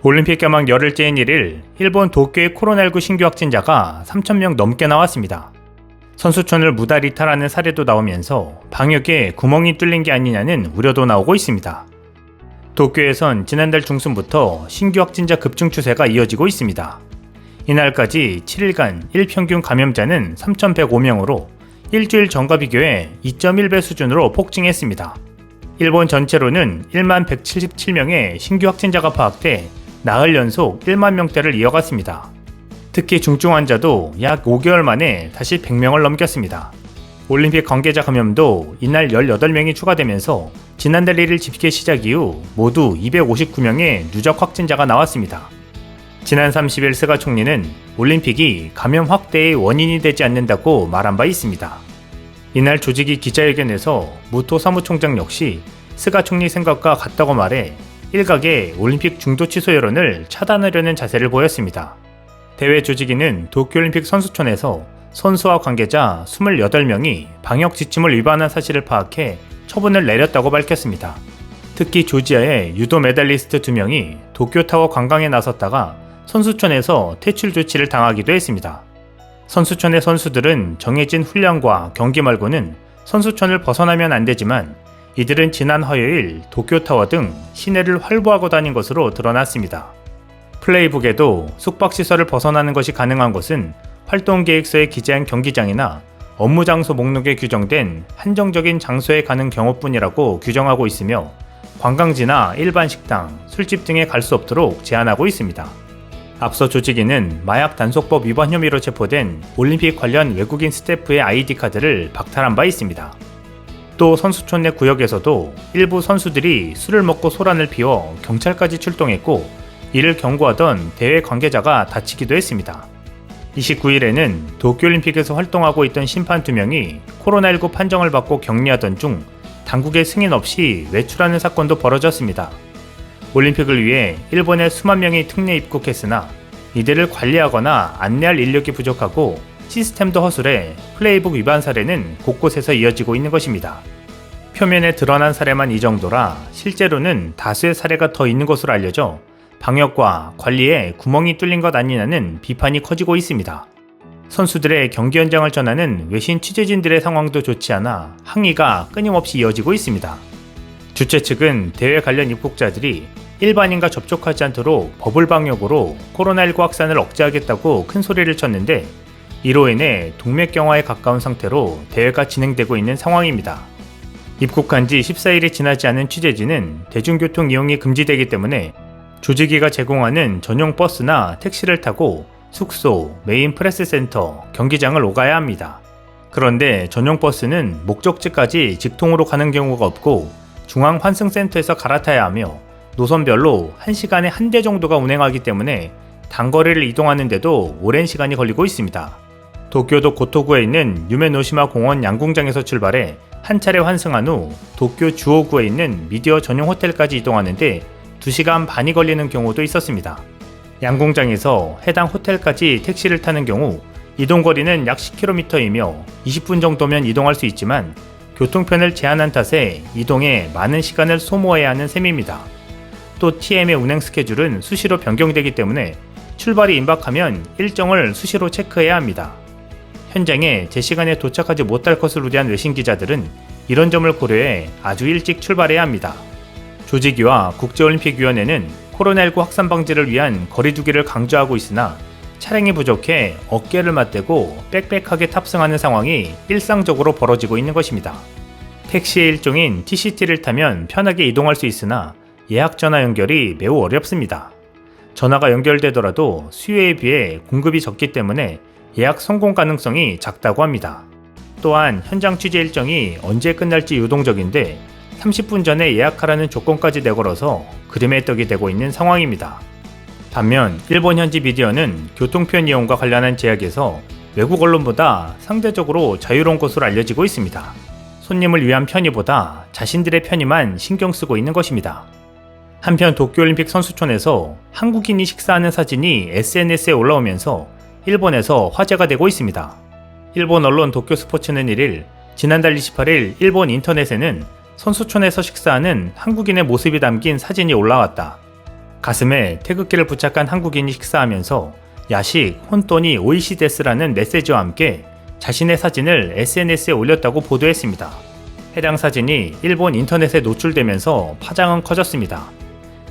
올림픽 개막 열흘째인 1일, 일본 도쿄의 코로나19 신규 확진자가 3,000명 넘게 나왔습니다. 선수촌을 무달 이탈하는 사례도 나오면서 방역에 구멍이 뚫린 게 아니냐는 우려도 나오고 있습니다. 도쿄에선 지난달 중순부터 신규 확진자 급증 추세가 이어지고 있습니다. 이날까지 7일간 일평균 감염자는 3,105명으로 일주일 전과 비교해 2.1배 수준으로 폭증했습니다. 일본 전체로는 1만 177명의 신규 확진자가 파악돼 나흘 연속 1만 명대를 이어갔습니다. 특히 중증 환자도 약 5개월 만에 다시 100명을 넘겼습니다. 올림픽 관계자 감염도 이날 18명이 추가되면서 지난달 1일 집계 시작 이후 모두 259명의 누적 확진자가 나왔습니다. 지난 30일 스가 총리는 올림픽이 감염 확대의 원인이 되지 않는다고 말한 바 있습니다. 이날 조직위 기자회견에서 무토 사무총장 역시 스가 총리 생각과 같다고 말해 일각의 올림픽 중도 취소 여론을 차단하려는 자세를 보였습니다. 대회 조직위는 도쿄올림픽 선수촌에서 선수와 관계자 28명이 방역 지침을 위반한 사실을 파악해 처분을 내렸다고 밝혔습니다. 특히 조지아의 유도 메달리스트 2명이 도쿄타워 관광에 나섰다가 선수촌에서 퇴출 조치를 당하기도 했습니다. 선수촌의 선수들은 정해진 훈련과 경기 말고는 선수촌을 벗어나면 안 되지만 이들은 지난 화요일 도쿄타워 등 시내를 활보하고 다닌 것으로 드러났습니다. 플레이북에도 숙박시설을 벗어나는 것이 가능한 곳은 활동계획서에 기재한 경기장이나 업무장소 목록에 규정된 한정적인 장소에 가는 경우뿐이라고 규정하고 있으며 관광지나 일반 식당, 술집 등에 갈 수 없도록 제한하고 있습니다. 앞서 조직위는 마약 단속법 위반 혐의로 체포된 올림픽 관련 외국인 스태프의 아이디카드를 박탈한 바 있습니다. 또 선수촌 내 구역에서도 일부 선수들이 술을 먹고 소란을 피워 경찰까지 출동했고 이를 경고하던 대회 관계자가 다치기도 했습니다. 29일에는 도쿄올림픽에서 활동하고 있던 심판 2명이 코로나19 판정을 받고 격리하던 중 당국의 승인 없이 외출하는 사건도 벌어졌습니다. 올림픽을 위해 일본에 수만 명이 특례 입국했으나 이들을 관리하거나 안내할 인력이 부족하고 시스템도 허술해 플레이북 위반 사례는 곳곳에서 이어지고 있는 것입니다. 표면에 드러난 사례만 이 정도라 실제로는 다수의 사례가 더 있는 것으로 알려져 방역과 관리에 구멍이 뚫린 것 아니냐는 비판이 커지고 있습니다. 선수들의 경기 현장을 전하는 외신 취재진들의 상황도 좋지 않아 항의가 끊임없이 이어지고 있습니다. 주최 측은 대회 관련 입국자들이 일반인과 접촉하지 않도록 버블 방역으로 코로나19 확산을 억제하겠다고 큰 소리를 쳤는데 이로 인해 동맥경화에 가까운 상태로 대회가 진행되고 있는 상황입니다. 입국한 지 14일이 지나지 않은 취재진은 대중교통 이용이 금지되기 때문에 조직위가 제공하는 전용 버스나 택시를 타고 숙소, 메인 프레스센터, 경기장을 오가야 합니다. 그런데 전용 버스는 목적지까지 직통으로 가는 경우가 없고 중앙 환승센터에서 갈아타야 하며 노선별로 1시간에 한 대 정도가 운행하기 때문에 단거리를 이동하는데도 오랜 시간이 걸리고 있습니다. 도쿄도 고토구에 있는 유메노시마 공원 양궁장에서 출발해 한 차례 환승한 후 도쿄 주오구에 있는 미디어 전용 호텔까지 이동하는데 2시간 반이 걸리는 경우도 있었습니다. 양궁장에서 해당 호텔까지 택시를 타는 경우 이동거리는 약 10km이며 20분 정도면 이동할 수 있지만 교통편을 제한한 탓에 이동에 많은 시간을 소모해야 하는 셈입니다. 또 TM의 운행 스케줄은 수시로 변경되기 때문에 출발이 임박하면 일정을 수시로 체크해야 합니다. 현장에 제 시간에 도착하지 못할 것을 우려한 외신 기자들은 이런 점을 고려해 아주 일찍 출발해야 합니다. 조직위와 국제올림픽위원회는 코로나19 확산 방지를 위한 거리 두기를 강조하고 있으나 차량이 부족해 어깨를 맞대고 빽빽하게 탑승하는 상황이 일상적으로 벌어지고 있는 것입니다. 택시의 일종인 TCT를 타면 편하게 이동할 수 있으나 예약 전화 연결이 매우 어렵습니다. 전화가 연결되더라도 수요에 비해 공급이 적기 때문에 예약 성공 가능성이 작다고 합니다. 또한 현장 취재 일정이 언제 끝날지 유동적인데 30분 전에 예약하라는 조건까지 내걸어서 그림의 떡이 되고 있는 상황입니다. 반면 일본 현지 미디어는 교통편 이용과 관련한 제약에서 외국 언론보다 상대적으로 자유로운 것으로 알려지고 있습니다. 손님을 위한 편의보다 자신들의 편의만 신경 쓰고 있는 것입니다. 한편 도쿄올림픽 선수촌에서 한국인이 식사하는 사진이 SNS에 올라오면서 일본에서 화제가 되고 있습니다. 일본 언론 도쿄스포츠는 1일 지난달 28일 일본 인터넷에는 선수촌에서 식사하는 한국인의 모습이 담긴 사진이 올라왔다. 가슴에 태극기를 부착한 한국인이 식사하면서 야식, 혼돈이 오이시데스라는 메시지와 함께 자신의 사진을 SNS에 올렸다고 보도했습니다. 해당 사진이 일본 인터넷에 노출되면서 파장은 커졌습니다.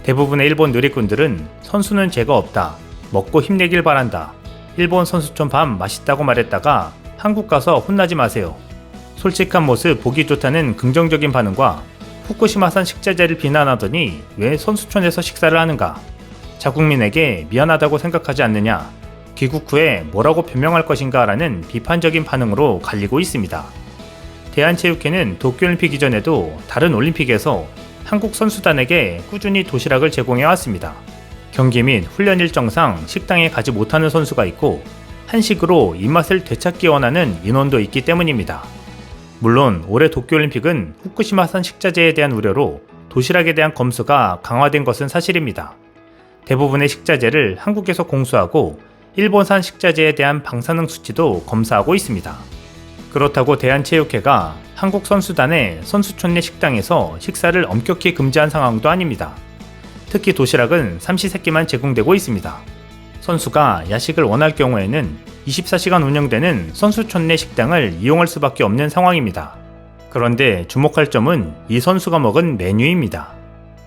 대부분의 일본 누리꾼들은 선수는 죄가 없다, 먹고 힘내길 바란다, 일본 선수촌 밥 맛있다고 말했다가 한국 가서 혼나지 마세요, 솔직한 모습 보기 좋다는 긍정적인 반응과 후쿠시마산 식자재를 비난하더니 왜 선수촌에서 식사를 하는가, 자국민에게 미안하다고 생각하지 않느냐, 귀국 후에 뭐라고 변명할 것인가 라는 비판적인 반응으로 갈리고 있습니다. 대한체육회는 도쿄올림픽 이전에도 다른 올림픽에서 한국 선수단에게 꾸준히 도시락을 제공해왔습니다. 경기 및 훈련 일정상 식당에 가지 못하는 선수가 있고 한식으로 입맛을 되찾기 원하는 인원도 있기 때문입니다. 물론 올해 도쿄올림픽은 후쿠시마산 식자재에 대한 우려로 도시락에 대한 검수가 강화된 것은 사실입니다. 대부분의 식자재를 한국에서 공수하고 일본산 식자재에 대한 방사능 수치도 검사하고 있습니다. 그렇다고 대한체육회가 한국 선수단의 선수촌 내 식당에서 식사를 엄격히 금지한 상황도 아닙니다. 특히 도시락은 삼시세끼만 제공되고 있습니다. 선수가 야식을 원할 경우에는 24시간 운영되는 선수촌 내 식당을 이용할 수밖에 없는 상황입니다. 그런데 주목할 점은 이 선수가 먹은 메뉴입니다.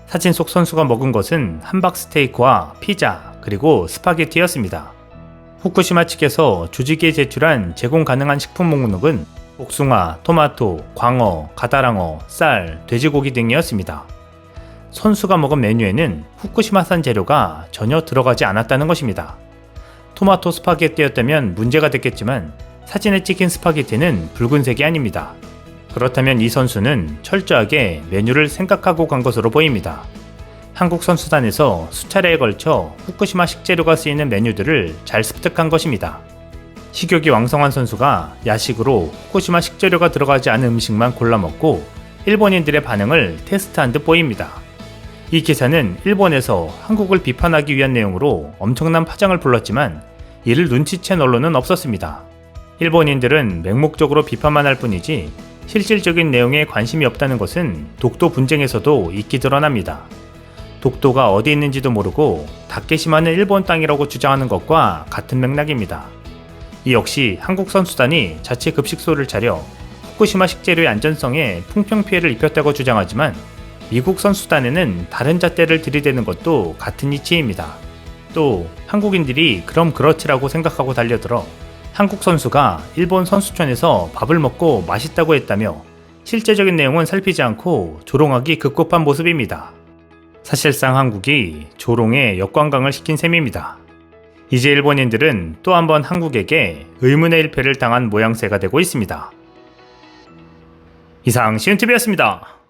사진 속 선수가 먹은 것은 함박스테이크와 피자, 그리고 스파게티였습니다. 후쿠시마 측에서 조직에 제출한 제공 가능한 식품 목록은 복숭아, 토마토, 광어, 가다랑어, 쌀, 돼지고기 등이었습니다. 선수가 먹은 메뉴에는 후쿠시마산 재료가 전혀 들어가지 않았다는 것입니다. 토마토 스파게티였다면 문제가 됐겠지만 사진에 찍힌 스파게티는 붉은색이 아닙니다. 그렇다면 이 선수는 철저하게 메뉴를 생각하고 간 것으로 보입니다. 한국 선수단에서 수차례에 걸쳐 후쿠시마 식재료가 쓰이는 메뉴들을 잘 습득한 것입니다. 식욕이 왕성한 선수가 야식으로 후쿠시마 식재료가 들어가지 않은 음식만 골라 먹고 일본인들의 반응을 테스트한 듯 보입니다. 이 기사는 일본에서 한국을 비판하기 위한 내용으로 엄청난 파장을 불렀지만 이를 눈치챈 언론은 없었습니다. 일본인들은 맹목적으로 비판만 할 뿐이지 실질적인 내용에 관심이 없다는 것은 독도 분쟁에서도 익히 드러납니다. 독도가 어디 있는지도 모르고 다케시마는 일본 땅이라고 주장하는 것과 같은 맥락입니다. 이 역시 한국 선수단이 자체 급식소를 차려 후쿠시마 식재료의 안전성에 풍평피해를 입혔다고 주장하지만 미국 선수단에는 다른 잣대를 들이대는 것도 같은 이치입니다. 또 한국인들이 그럼 그렇지라고 생각하고 달려들어 한국 선수가 일본 선수촌에서 밥을 먹고 맛있다고 했다며 실제적인 내용은 살피지 않고 조롱하기 급급한 모습입니다. 사실상 한국이 조롱에 역관광을 시킨 셈입니다. 이제 일본인들은 또 한번 한국에게 의문의 일패를 당한 모양새가 되고 있습니다. 이상 시윤TV였습니다.